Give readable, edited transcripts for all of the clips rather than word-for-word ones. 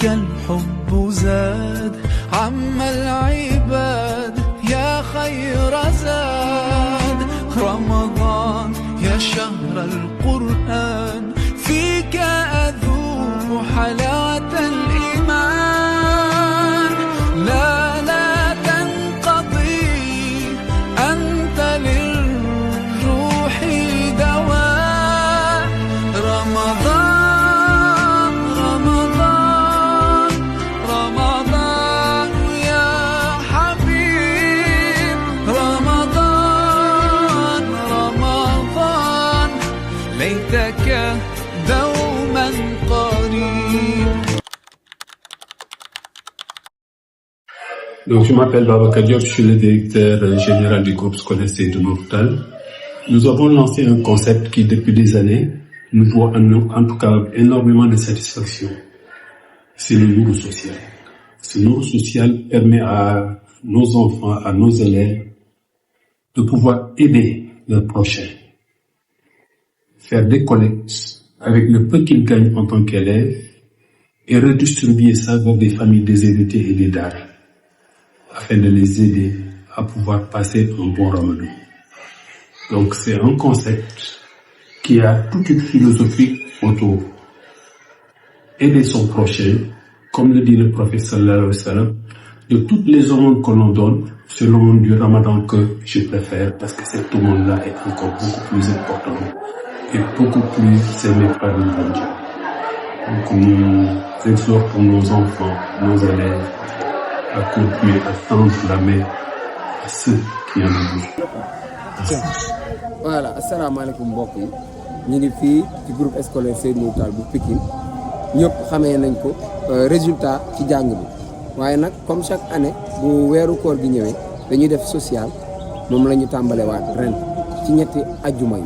بك الحب زاد عم العباد يا خير زاد رمضان يا شهر القرآن فيك أذوق حلاوة الإيمان لا لا تنقضي أنت للروح دواء رمضان رمضان رمضان يا حبيب رمضان رمضان ليتك دوما قريب. Donc, je m'appelle Babacar Diop, je suis le directeur général du groupe scolaire Seydou Nourou Tall. Nous avons lancé un concept qui, depuis des années, nous voit en tout cas énormément de satisfaction. C'est le Nourou social. Ce Nourou social permet à nos enfants, à nos élèves, de pouvoir aider leurs prochains, faire des collectes avec le peu qu'ils gagnent en tant qu'élèves et redistribuer ça vers des familles déshéritées et des daara, afin de les aider à pouvoir passer un bon ramadan. Donc c'est un concept qui a toute une philosophie autour. Aider son prochain, comme le dit le prophète sallallahu alayhi wa sallam, de toutes les aumônes que l'on donne, c'est l'aumône du ramadan que je préfère parce que cette aumône-là est encore beaucoup plus importante et beaucoup plus aimée par le bon Dieu. Donc nous exhortons nos enfants, nos élèves à continuer à tendre la main à ceux qui en ont besoin. Voilà, asalaamaaleykum mbokk yi ñu ngi fii ci groupe scolaire Seydou Nourou Tall bu Pikine ñëpp xamee nañ ko résultat ci jàng bi waaye nag comme chaque année bu weeru koor gi ñëwee dañuy def social moom la ñu tàmbalewaat ren ci ñetti ajjuma yi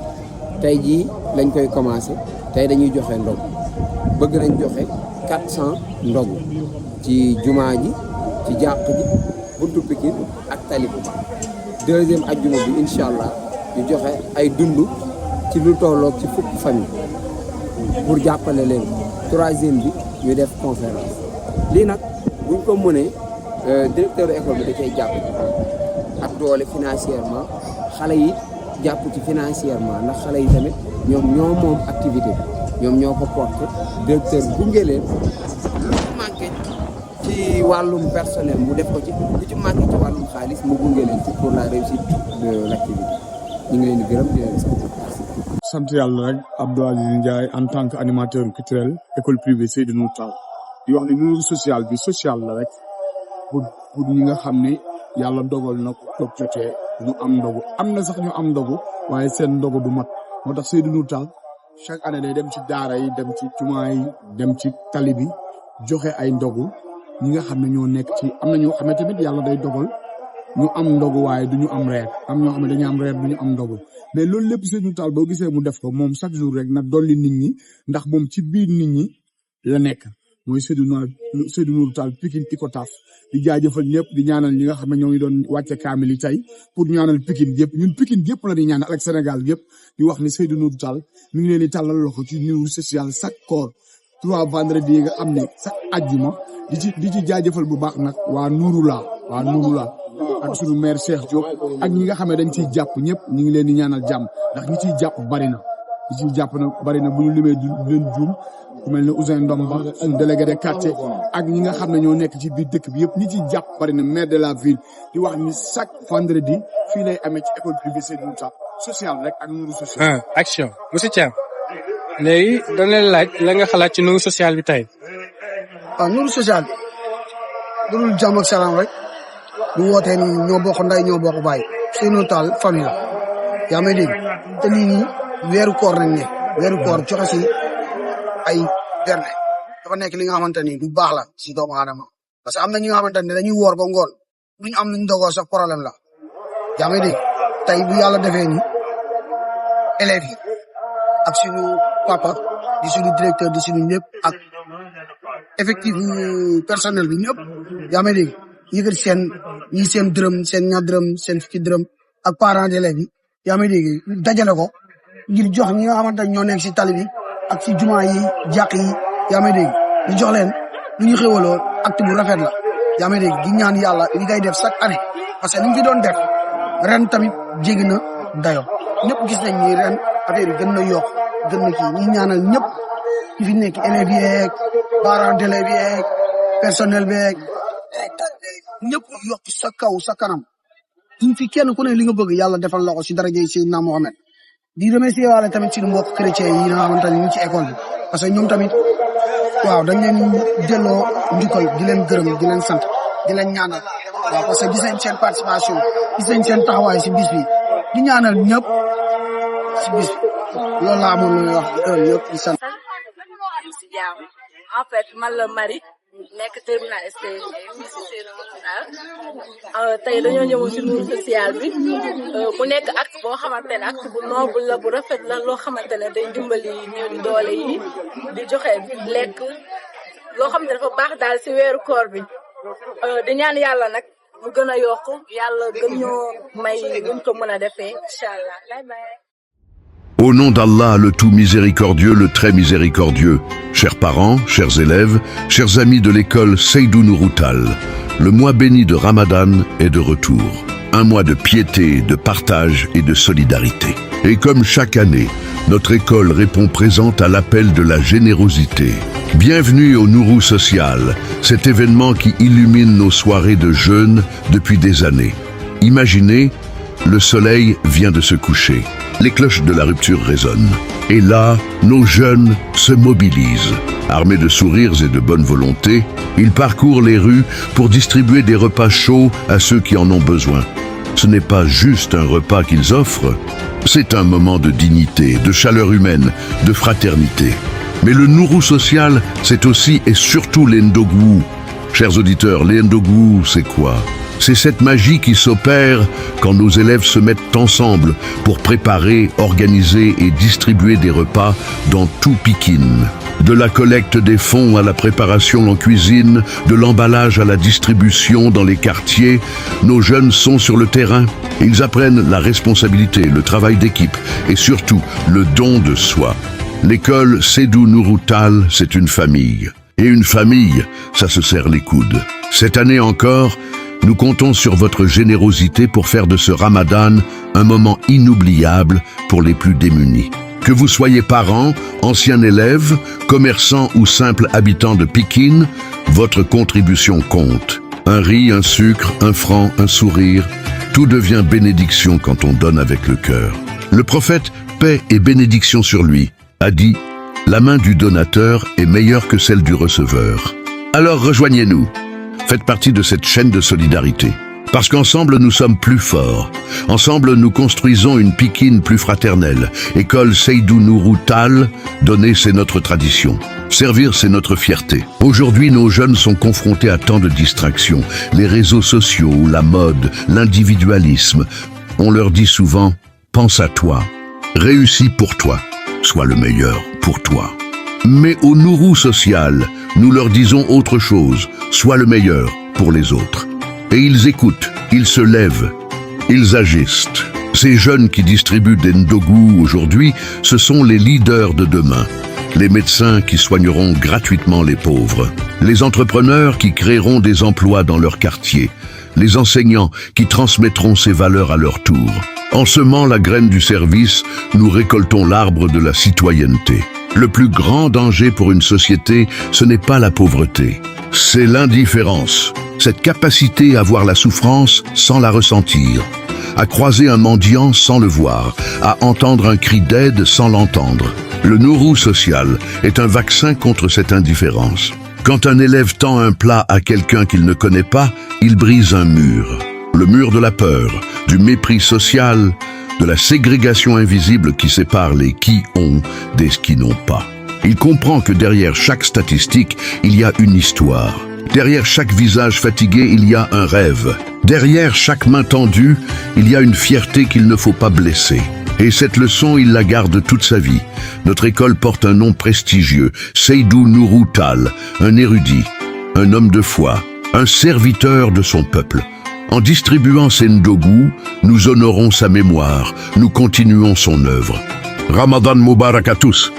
tey jii lañ koy commencé tey dañuy joxe ndog bëgg nañ joxe 400 ndogu ci jumaa ji ci jàq ji buntu Pikine ak Talibu deuxième ajjuma bi incha allah ñu joxe ay dund ci lu tolloog ci fukk famille pour jàppale leen troisième bi ñu def conférence lii nag buñ ko mënee directeur école bi da cay jàpp ak doole financièrement xale yi jàpp ci financièrement ndax xale yi tamit ñoom ñoo moom activité bi ñoom ñoo ko porté directeur gunge leen lu ci manqué ci wàllum personnel mu def ko ci lu ci manqué ci wàllum xaalis mu gunge leen ci pour la réussite de l'activité ñu ngi leen di gërëm di leen sant yàlla rek Abdou Aziz Ndiaye en tant que animateur culturel école privée Seydou Nourou Tall di wax ne Nourou social bi social la rek pour ñi nga xam ne yàlla dogal na ko toog jotee ñu am ndogu am na sax ñu am ndogu waaye seen ndogu du mat moo tax Seydou Nourou Tall chaque année day dem ci daara yi dem ci jumaa yi dem ci tali bi joxe ay ndogu ñi nga xam ne ñoo nekk ci am na ñoo xam ne tamit yàlla day dogal ñu am ndogu waaye du ñu am reer am ñoo xam ne dañu am reer du ñu am ndogu mais loolu lépp Seydou Nourou Tall boo gisee mu def ko moom chaque jour rek na dolli nit ñi ndax moom ci biir nit ñi la nekk mooy Seydou Nourou Tall Pikine Icotaf di jaajëfal ñëpp di ñaanal ñi nga xam ne ñoo ngi doon wàcce kaamil yi tey pour ñaanal Pikine gépp ñun Pikine gépp la di ñaanal ak Sénégal gépp di wax ni Seydou Nourou Tall mi ngi leen di tàllal loxo ci Nourou social chaque koor 3 vendredi yi nga am ne chaque ajjuma di ci jaajëfal bu baax nag waa Nourou la ak sunu maire Cheikh Diop ak ñi nga xam ne dañ ciy jàpp ñëpp ñu ngi leen di ñaanal jàmm ndax ñi ciy jàpp bari na bu ñu limee du leen juum ku mel ne Ousin Ndomba suñu délégué de quartier ak ñi nga xam ne ñoo nekk ci biir dëkk bi yëpp ñi ciy jàpp bari na maire de la ville di wax ni chaque vendredi fii lay amee ci école privée Seydou Nourou Tall social rek ak Nourou social. Action monsieur Thiam léegi dañ leen laaj la nga xalaat ci Nourou social bi tey. waaw Nourou social bi dul jàmm ak salaam rek bu wootee ni ñoo bokk nday ñoo bokk baay Seydou Nourou Tall famille la yaa may dégg te lii nii weeru koor nañ ne weeru koor joxe si ay berne dafa nekk li nga xamante ni du baax la si doomu aadama parce que am na ñi nga xamante ne dañuy woor ba ngoon duñu am luñ dogoo sax problème la yaa may dégg tey bu yàlla defee ni élèves yi ak suñu papa di suñu directeur di suñu ñëpp ak effectif personnel bi ñëpp yaa may dégg yëkkati seen dërëm seen ñaar dërëm seen fukki dërëm ak parents d'élèves yi yaa may dégg dajale ko ngir jox ñi nga xamante ne ñoo nekk si tali bi ak si jumaa yi jàq yi yaa may dégg ñu jox leen lu ñu xéwaloo acte bu rafet la yaa may dégg di ñaan yàlla li ngay def chaque année parce que ni ñu fi doon def ren tamit jéggi na dayo ñëpp gis nañ ni ren affaire yi gën na yokk gën na kii ñi ñaanal ñëpp ñi fi nekk élèves yeeg parents d'élèves yeeg personnel beeg ñëpp yokk sa kaw sa kanam ñu fi kenn ku ne li nga bëgg yàlla defal la ko si darajay Seydina Mohamed di remercier waale tamit suñu mbokk chrétien yi nga xamante ne ñu ngi ci école bi parce que ñoom tamit waaw dañ leen delloo njukkal di leen gërëm di leen sant di leen ñaanal waaw parce que gis nañ seen participation gis nañ seen taxawaay si bis bi di ñaanal ñëpp si bis bi loolu laa amoon lu wax ñëpp di sant. En fait man la Marie nekk terminal STG fii si Seydou Nourou tey dañoo ñëw si Nourou social bi mu nekk acte boo xamante ne acte bu noble la bu rafet la loo xamante ne day dimbali néew di doole yi di joxe lekk loo xam ne dafa baax daal si weeru koor bi di ñaan yàlla nag mu gën a yokk yàlla gën ñoo may luñ ko mën a defee incha allah bye bye. Au nom d'Allah, le tout miséricordieux, le très miséricordieux, chers parents, chers élèves, chers amis de l'école Seydou Nourou Tall, le mois béni de Ramadan est de retour. Un mois de piété, de partage et de solidarité. Et comme chaque année, notre école répond présente à l'appel de la générosité. Bienvenue au Nourou Social, cet événement qui illumine nos soirées de jeûne depuis des années. Imaginez, le soleil vient de se coucher. Les cloches de la rupture résonnent. Et là, nos jeunes se mobilisent. Armés de sourires et de bonne volonté, ils parcourent les rues pour distribuer des repas chauds à ceux qui en ont besoin. Ce n'est pas juste un repas qu'ils offrent, c'est un moment de dignité, de chaleur humaine, de fraternité. Mais le Nourou social, c'est aussi et surtout l'Endogou. Chers auditeurs, l'Endogou, c'est quoi ? C'est cette magie qui s'opère quand nos élèves se mettent ensemble pour préparer, organiser et distribuer des repas dans tout Pikine. De la collecte des fonds à la préparation en cuisine, de l'emballage à la distribution dans les quartiers, nos jeunes sont sur le terrain. Ils apprennent la responsabilité, le travail d'équipe et surtout le don de soi. L'école Seydou Nourou Tall, c'est une famille. Et une famille, ça se serre les coudes. Cette année encore, nous comptons sur votre générosité pour faire de ce Ramadan un moment inoubliable pour les plus démunis. Que vous soyez parents, anciens élèves, commerçants ou simples habitants de Pikine, votre contribution compte. Un riz, un sucre, un franc, un sourire, tout devient bénédiction quand on donne avec le cœur. Le prophète, paix et bénédiction sur lui, a dit « La main du donateur est meilleure que celle du receveur ». Alors rejoignez-nous. Faites partie de cette chaîne de solidarité. Parce qu'ensemble, nous sommes plus forts. Ensemble, nous construisons une Pikine plus fraternelle. École Seydou Nourou Tall, donner, c'est notre tradition. Servir, c'est notre fierté. Aujourd'hui, nos jeunes sont confrontés à tant de distractions. Les réseaux sociaux, la mode, l'individualisme. On leur dit souvent, pense à toi. Réussis pour toi. Sois le meilleur pour toi. Mais au Nourou social, nous leur disons autre chose. Sois le meilleur pour les autres. Et ils écoutent, ils se lèvent, ils agissent. Ces jeunes qui distribuent des ndogou aujourd'hui, ce sont les leaders de demain. Les médecins qui soigneront gratuitement les pauvres. Les entrepreneurs qui créeront des emplois dans leur quartier. Les enseignants qui transmettront ces valeurs à leur tour. En semant la graine du service, nous récoltons l'arbre de la citoyenneté. Le plus grand danger pour une société, ce n'est pas la pauvreté, c'est l'indifférence. Cette capacité à voir la souffrance sans la ressentir, à croiser un mendiant sans le voir, à entendre un cri d'aide sans l'entendre. Le Nourou social est un vaccin contre cette indifférence. Quand un élève tend un plat à quelqu'un qu'il ne connaît pas, il brise un mur. Le mur de la peur, du mépris social, de la ségrégation invisible qui sépare les qui ont des qui n'ont pas. Il comprend que derrière chaque statistique, il y a une histoire. Derrière chaque visage fatigué, il y a un rêve. Derrière chaque main tendue, il y a une fierté qu'il ne faut pas blesser. Et cette leçon, il la garde toute sa vie. Notre école porte un nom prestigieux, Seydou Nourou Tall, un érudit, un homme de foi, un serviteur de son peuple. En distribuant ses ndogou, nous honorons sa mémoire, nous continuons son œuvre. Ramadan Moubarak à tous.